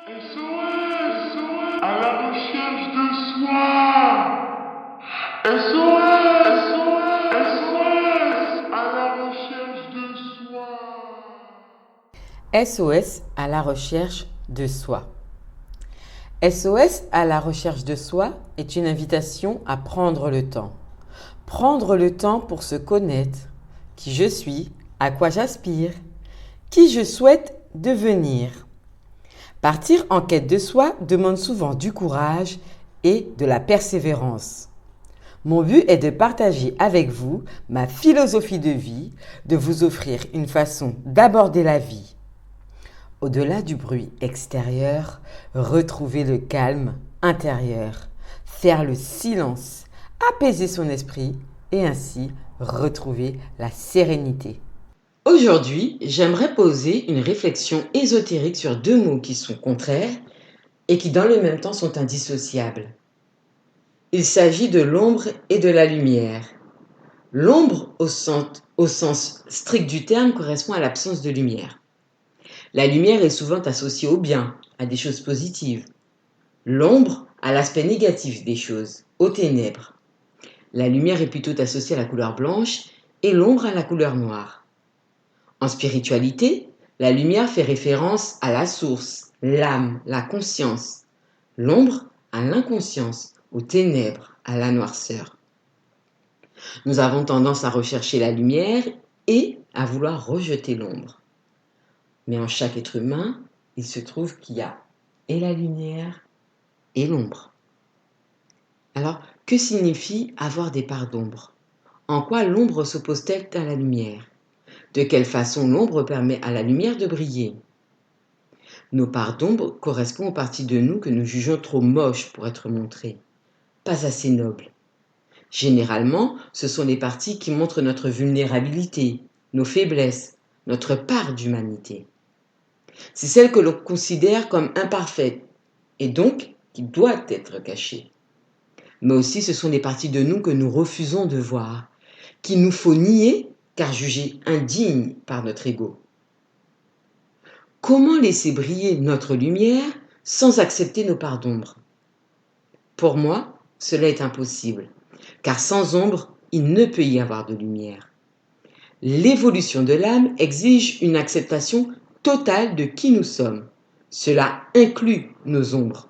SOS à la recherche de soi. SOS, SOS à la recherche de soi. SOS à la recherche de soi. SOS à la recherche de soi est une invitation à prendre le temps. Prendre le temps pour se connaître, qui je suis, à quoi j'aspire, qui je souhaite devenir. Partir en quête de soi demande souvent du courage et de la persévérance. Mon but est de partager avec vous ma philosophie de vie, de vous offrir une façon d'aborder la vie. Au-delà du bruit extérieur, retrouver le calme intérieur, faire le silence, apaiser son esprit et ainsi retrouver la sérénité. Aujourd'hui, j'aimerais poser une réflexion ésotérique sur deux mots qui sont contraires et qui dans le même temps sont indissociables. Il s'agit de l'ombre et de la lumière. L'ombre, au sens strict du terme, correspond à l'absence de lumière. La lumière est souvent associée au bien, à des choses positives. L'ombre à l'aspect négatif des choses, aux ténèbres. La lumière est plutôt associée à la couleur blanche et l'ombre à la couleur noire. En spiritualité, la lumière fait référence à la source, l'âme, la conscience. L'ombre à l'inconscience, aux ténèbres, à la noirceur. Nous avons tendance à rechercher la lumière et à vouloir rejeter l'ombre. Mais en chaque être humain, il se trouve qu'il y a et la lumière et l'ombre. Alors, que signifie avoir des parts d'ombre? En quoi l'ombre s'oppose-t-elle à la lumière? De quelle façon l'ombre permet à la lumière de briller? Nos parts d'ombre correspondent aux parties de nous que nous jugeons trop moches pour être montrées, pas assez nobles. Généralement, ce sont les parties qui montrent notre vulnérabilité, nos faiblesses, notre part d'humanité. C'est celle que l'on considère comme imparfaite et donc qui doit être cachée. Mais aussi ce sont des parties de nous que nous refusons de voir, qu'il nous faut nier car jugées indignes par notre ego. Comment laisser briller notre lumière sans accepter nos parts d'ombre? Pour moi, cela est impossible, car sans ombre, il ne peut y avoir de lumière. L'évolution de l'âme exige une acceptation totale de qui nous sommes. Cela inclut nos ombres.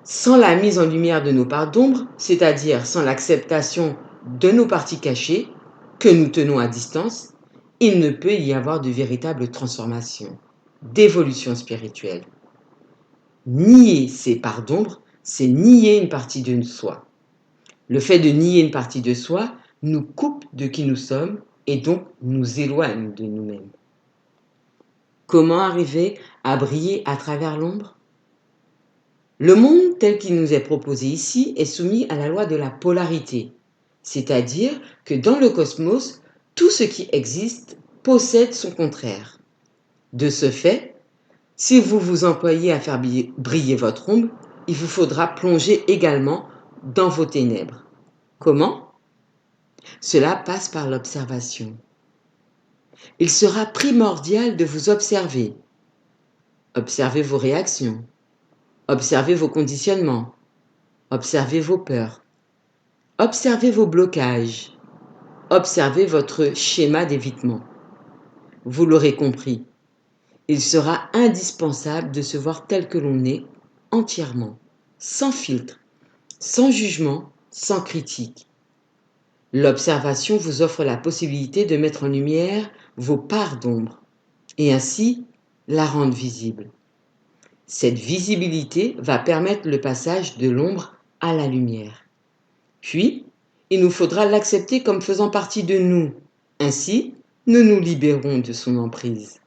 Sans la mise en lumière de nos parts d'ombre, c'est-à-dire sans l'acceptation de nos parties cachées, que nous tenons à distance, il ne peut y avoir de véritable transformation, d'évolution spirituelle. Nier ces parts d'ombre, c'est nier une partie de soi. Le fait de nier une partie de soi nous coupe de qui nous sommes et donc nous éloigne de nous-mêmes. Comment arriver à briller à travers l'ombre? Le monde tel qu'il nous est proposé ici est soumis à la loi de la polarité, c'est-à-dire que dans le cosmos, tout ce qui existe possède son contraire. De ce fait, si vous vous employez à faire briller votre ombre, il vous faudra plonger également dans vos ténèbres. Comment? Cela passe par l'observation. Il sera primordial de vous observer. Observez vos réactions. Observez vos conditionnements. Observez vos peurs. Observez vos blocages. Observez votre schéma d'évitement. Vous l'aurez compris, il sera indispensable de se voir tel que l'on est, entièrement, sans filtre, sans jugement, sans critique. L'observation vous offre la possibilité de mettre en lumière vos parts d'ombre et ainsi la rendre visible. Cette visibilité va permettre le passage de l'ombre à la lumière. Puis, il nous faudra l'accepter comme faisant partie de nous. Ainsi, nous nous libérons de son emprise.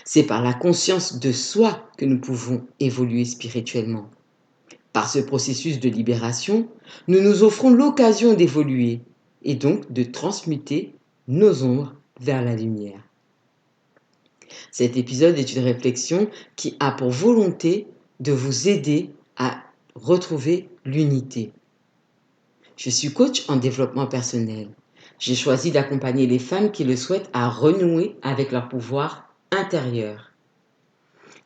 C'est par la conscience de soi que nous pouvons évoluer spirituellement. Par ce processus de libération, nous nous offrons l'occasion d'évoluer et donc de transmuter nos ombres vers la lumière. Cet épisode est une réflexion qui a pour volonté de vous aider à retrouver l'unité. Je suis coach en développement personnel. J'ai choisi d'accompagner les femmes qui le souhaitent à renouer avec leur pouvoir intérieur.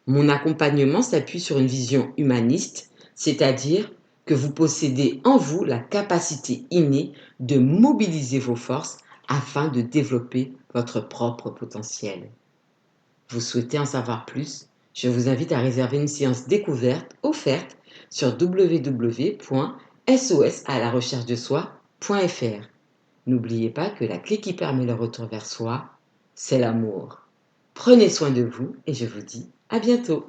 Mon accompagnement s'appuie sur une vision humaniste, c'est-à-dire que vous possédez en vous la capacité innée de mobiliser vos forces afin de développer votre propre potentiel. Vous souhaitez en savoir plus? Je vous invite à réserver une séance découverte offerte sur www.sosalarecherchedesoi.fr. N'oubliez pas que la clé qui permet le retour vers soi, c'est l'amour. Prenez soin de vous et je vous dis à bientôt.